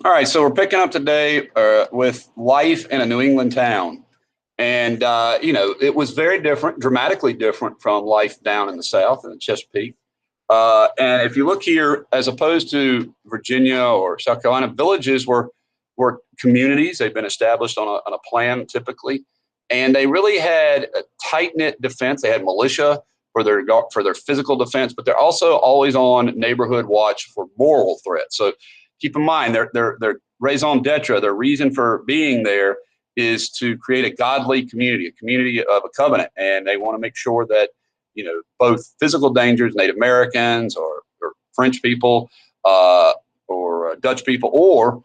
All right, so we're picking up today with life in a New England town. And, it was very different, dramatically different from life down in the South in the Chesapeake. And if you look here, as opposed to Virginia or South Carolina, villages were communities. They've been established on a plan typically. And they really had a tight knit defense. They had militia for their physical defense, but they're also always on neighborhood watch for moral threats. So keep in mind their raison d'etre, their reason for being there is to create a godly community, a community of a covenant, and they want to make sure that both physical dangers, Native Americans or French people or Dutch people, or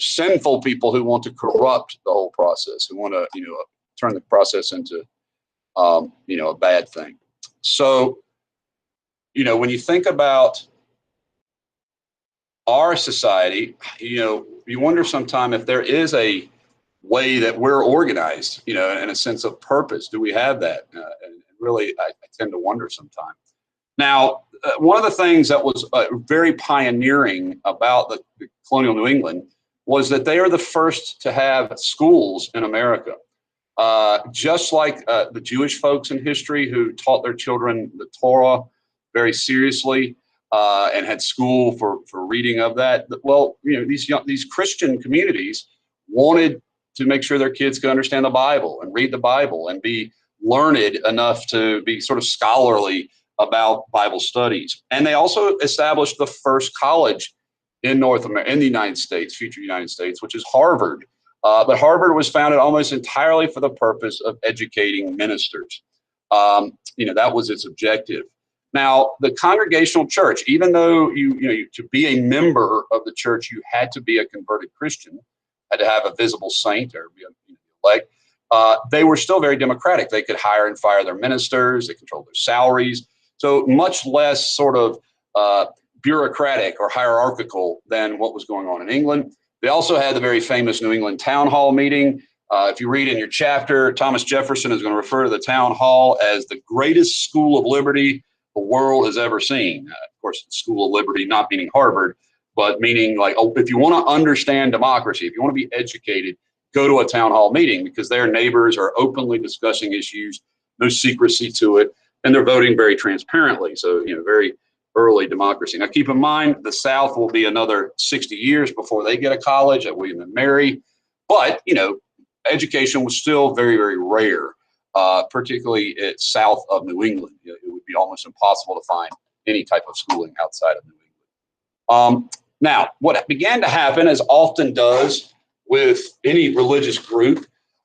sinful people who want to corrupt the whole process, who want to turn the process into a bad thing. So when you think about our society, you wonder sometime if there is a way that we're organized, in a sense of purpose. Do we have that? And really, I tend to wonder sometimes. Now, one of the things that was very pioneering about the colonial New England was that they are the first to have schools in America. Just like the Jewish folks in history who taught their children the Torah very seriously, and had school for reading of that. Well, these Christian communities wanted to make sure their kids could understand the Bible and read the Bible and be learned enough to be sort of scholarly about Bible studies. And they also established the first college in North America, in the United States, future United States, which is Harvard. But Harvard was founded almost entirely for the purpose of educating ministers. That was its objective. Now, the Congregational Church, even though to be a member of the church, you had to be a converted Christian, had to have a visible saint or be elect. They were still very democratic. They could hire and fire their ministers. They controlled their salaries. So much less sort of bureaucratic or hierarchical than what was going on in England. They also had the very famous New England Town Hall meeting. If you read in your chapter, Thomas Jefferson is going to refer to the town hall as the greatest school of liberty the world has ever seen. Of course, School of Liberty, not meaning Harvard, but meaning like, if you want to understand democracy, if you want to be educated, go to a town hall meeting because their neighbors are openly discussing issues, no secrecy to it, and they're voting very transparently. So, very early democracy. Now, keep in mind, the South will be another 60 years before they get a college at William and Mary. But, education was still very, very rare, particularly south of New England. It would be almost impossible to find any type of schooling outside of New England. Now, what began to happen, as often does with any religious group,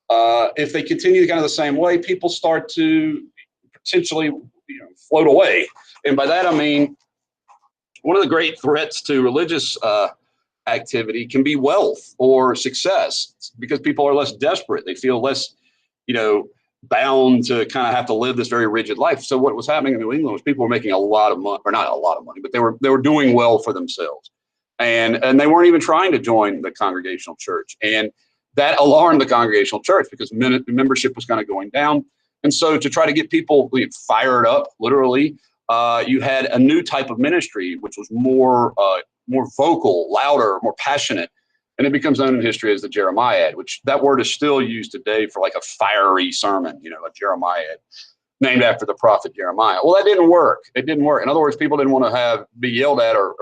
if they continue kind of the same way, people start to potentially float away. And by that, I mean, one of the great threats to religious activity can be wealth or success, because people are less desperate. They feel less, bound to kind of have to live this very rigid life. So what was happening in New England was people were making a lot of money, or not a lot of money, but they were doing well for themselves. And they weren't even trying to join the Congregational Church. And that alarmed the Congregational Church because membership was kind of going down. And so to try to get people fired up, literally, you had a new type of ministry, which was more vocal, louder, more passionate. And it becomes known in history as the Jeremiad, which that word is still used today for like a fiery sermon, a Jeremiad, named after the prophet Jeremiah. Well, that didn't work. It didn't work. In other words, people didn't want to be yelled at or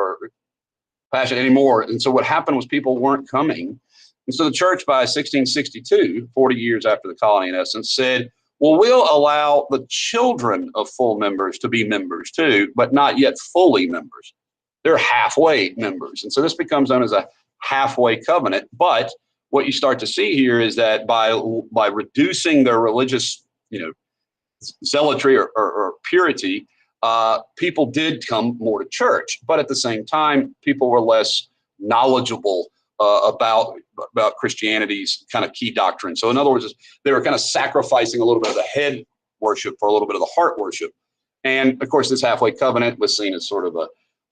passionate anymore. And so what happened was people weren't coming. And so the church by 1662, 40 years after the colony in essence, said, well, we'll allow the children of full members to be members too, but not yet fully members. They're halfway members. And so this becomes known as a halfway covenant. But what you start to see here is that by reducing their religious, zealotry or purity, people did come more to church. But at the same time, people were less knowledgeable about Christianity's kind of key doctrine. So in other words, they were kind of sacrificing a little bit of the head worship for a little bit of the heart worship. And of course, this halfway covenant was seen as sort of a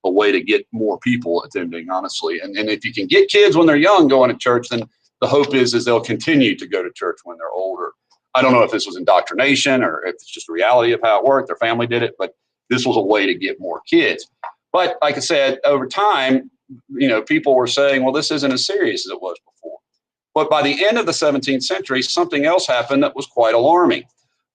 way to get more people attending, honestly. And if you can get kids when they're young going to church, then the hope is they'll continue to go to church when they're older. I don't know if this was indoctrination or if it's just a reality of how it worked. Their family did it, but this was a way to get more kids. But like I said, over time, people were saying, well, this isn't as serious as it was before. But by the end of the 17th century, something else happened that was quite alarming.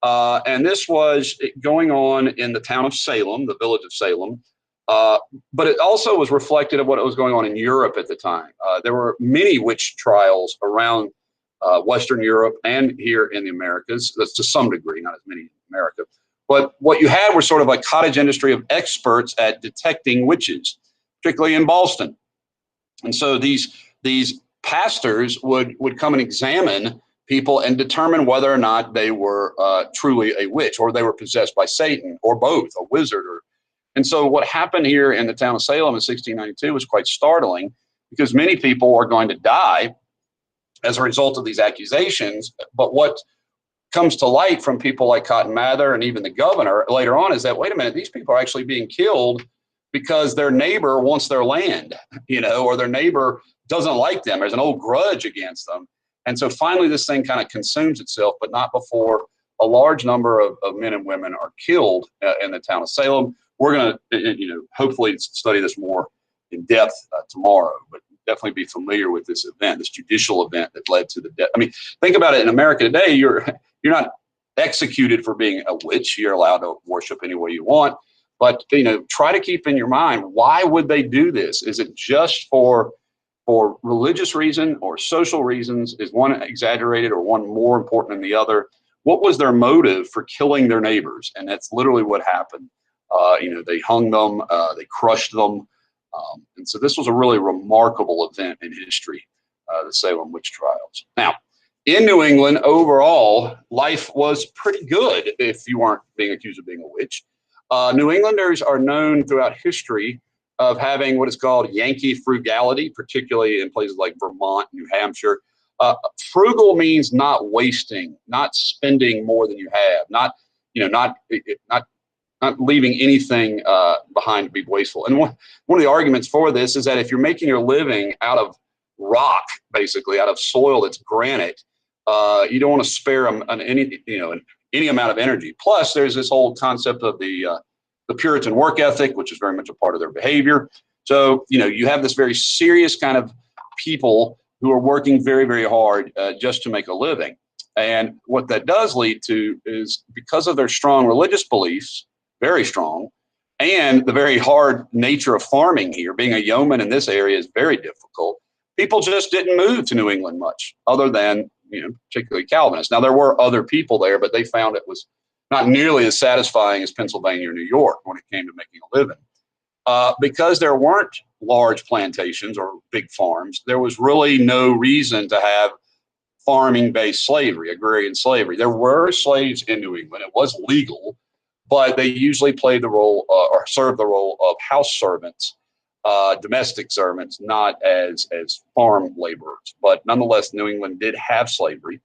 And this was going on in the town of Salem, the village of Salem. But it also was reflected of what was going on in Europe at the time. There were many witch trials around Western Europe and here in the Americas. That's to some degree, not as many in America. But what you had was sort of a cottage industry of experts at detecting witches, particularly in Boston. And so these pastors would come and examine people and determine whether or not they were truly a witch, or they were possessed by Satan, or both, a wizard. And so what happened here in the town of Salem in 1692 was quite startling, because many people are going to die as a result of these accusations. But what comes to light from people like Cotton Mather and even the governor later on is that, wait a minute, these people are actually being killed because their neighbor wants their land, or their neighbor doesn't like them. There's an old grudge against them. And so finally this thing kind of consumes itself, but not before a large number of men and women are killed in the town of Salem. We're going to, hopefully study this more in depth tomorrow, but definitely be familiar with this event, this judicial event that led to the death. I mean, think about it. In America today, you're not executed for being a witch. You're allowed to worship any way you want. But, try to keep in your mind, why would they do this? Is it just for religious reason or social reasons? Is one exaggerated or one more important than the other? What was their motive for killing their neighbors? And that's literally what happened. They hung them, they crushed them. And so this was a really remarkable event in history, the Salem witch trials. Now, in New England, overall, life was pretty good if you weren't being accused of being a witch. New Englanders are known throughout history of having what is called Yankee frugality, particularly in places like Vermont, New Hampshire. Frugal means not wasting, not spending more than you have, not leaving anything behind to be wasteful. And one of the arguments for this is that if you're making your living out of rock, basically out of soil that's granite, you don't want to spare them any amount of energy. Plus, there's this whole concept of the Puritan work ethic, which is very much a part of their behavior. So, you have this very serious kind of people who are working very, very hard just to make a living. And what that does lead to is, because of their strong religious beliefs, very strong, and the very hard nature of farming here, being a yeoman in this area is very difficult. People just didn't move to New England much, other than, particularly Calvinists. Now, there were other people there, but they found it was not nearly as satisfying as Pennsylvania or New York when it came to making a living. Because there weren't large plantations or big farms, there was really no reason to have farming-based slavery, agrarian slavery. There were slaves in New England. It was legal, but they usually played the role or served the role of house servants, domestic servants, not as farm laborers. But nonetheless, New England did have slavery.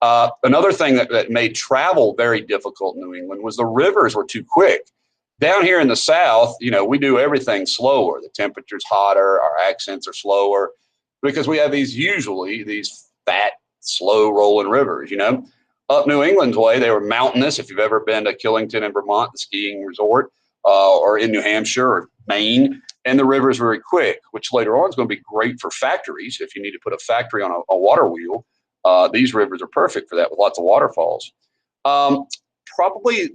Another thing that made travel very difficult in New England was the rivers were too quick. Down here in the South, we do everything slower. The temperature's hotter, our accents are slower, because we have usually these fat, slow rolling rivers, Up New England's way, they were mountainous. If you've ever been to Killington in Vermont, the skiing resort, or in New Hampshire or Maine, and the river's very quick, which later on is going to be great for factories. If you need to put a factory on a water wheel, these rivers are perfect for that, with lots of waterfalls. Probably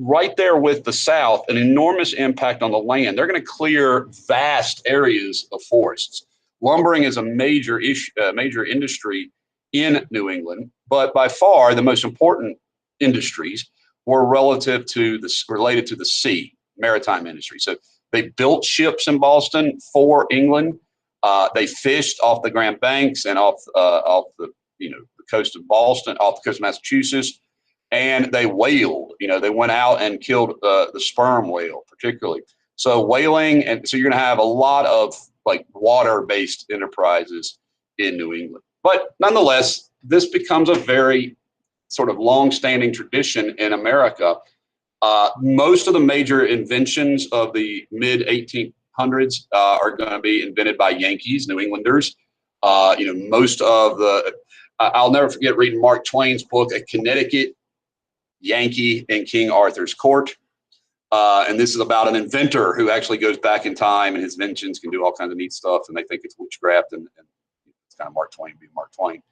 right there with the South, an enormous impact on the land. They're going to clear vast areas of forests. Lumbering is a major industry in New England, but by far the most important industries were related to the sea, maritime industry. So they built ships in Boston for England. They fished off the Grand Banks and off the coast of Boston, off the coast of Massachusetts, and they whaled. They went out and killed the sperm whale, particularly. So whaling, and so you're going to have a lot of water-based enterprises in New England. But nonetheless, this becomes a very sort of long-standing tradition in America. Most of the major inventions of the mid-1800s are going to be invented by Yankees, New Englanders. Most of I'll never forget reading Mark Twain's book, A Connecticut Yankee in King Arthur's Court. And this is about an inventor who actually goes back in time, and his inventions can do all kinds of neat stuff, and they think it's witchcraft, and it's kind of Mark Twain being Mark Twain.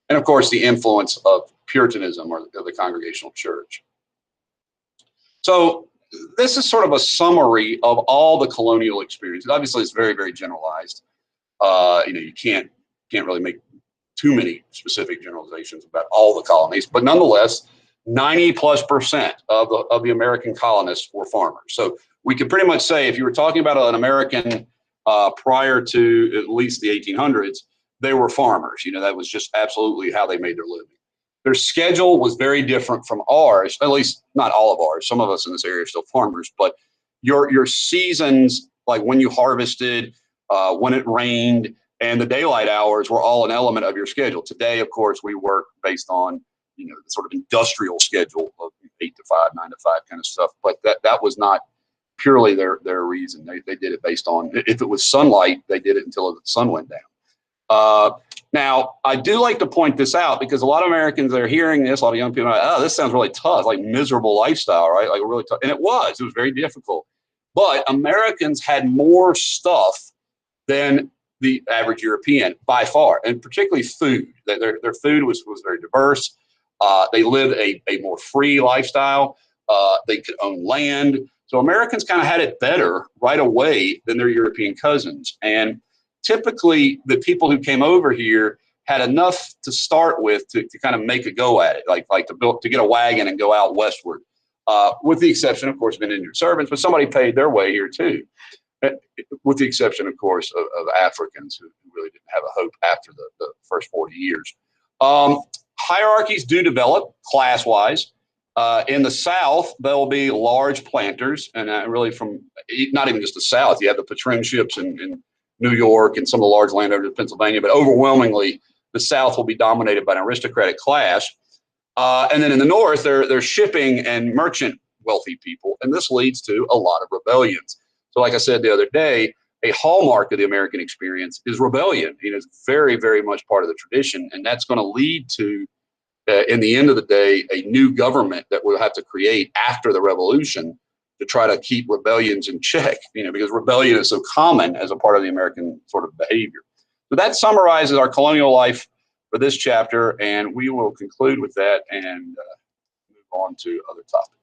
And of course, the influence of Puritanism or the Congregational Church. So this is sort of a summary of all the colonial experiences. Obviously, it's very, very generalized. You can't really make too many specific generalizations about all the colonies, but nonetheless, 90+% of the American colonists were farmers. So we could pretty much say if you were talking about an American prior to at least the 1800s, they were farmers. That was just absolutely how they made their living. Their schedule was very different from ours, at least not all of ours. Some of us in this area are still farmers, but your seasons, like when you harvested, when it rained, and the daylight hours were all an element of your schedule. Today, of course, we work based on the sort of industrial schedule of 8 to 5, 9 to 5 kind of stuff. But that was not purely their reason. They did it based on, if it was sunlight, they did it until the sun went down. Now, I do like to point this out because a lot of Americans are hearing this, a lot of young people are like, oh, this sounds really tough, like miserable lifestyle, right? Like really tough. And it was very difficult. But Americans had more stuff than the average European by far, and particularly food. Their food was very diverse. They lived a more free lifestyle. They could own land. So Americans kind of had it better right away than their European cousins. And typically the people who came over here had enough to start with to kind of make a go at it, like to get a wagon and go out westward, with the exception, of course, of indentured servants, but somebody paid their way here too, with the exception, of course, of Africans who really didn't have a hope after the first 40 years. Hierarchies do develop class-wise. In the South, there'll be large planters, and really from not even just the South. You have the patroonships in New York and some of the large landowners in Pennsylvania, but overwhelmingly, the South will be dominated by an aristocratic class. And then in the North, they're shipping and merchant wealthy people, and this leads to a lot of rebellions. So like I said the other day, a hallmark of the American experience is rebellion. It's very, very much part of the tradition, and that's going to lead to, in the end of the day, a new government that we'll have to create after the revolution to try to keep rebellions in check, because rebellion is so common as a part of the American sort of behavior. So that summarizes our colonial life for this chapter, and we will conclude with that and move on to other topics.